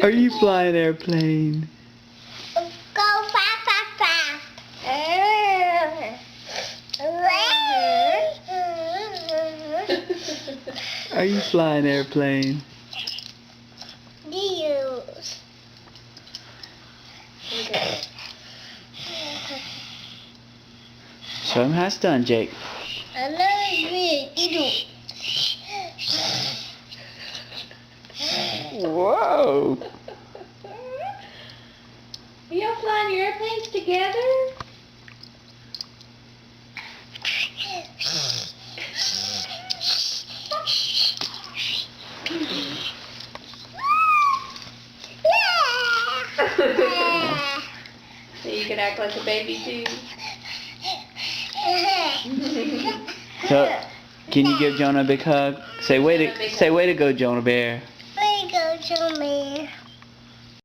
Are you flying an airplane? Go fast, fast, fast. Are you flying an airplane? Use. Show him how it's done, Jake. I love it. Whoa! Are y'all flying your airplanes together? So you can act like a baby too. So, can you give Jonah a big hug? Say way to go, Jonah Bear. Way to go, Jonah.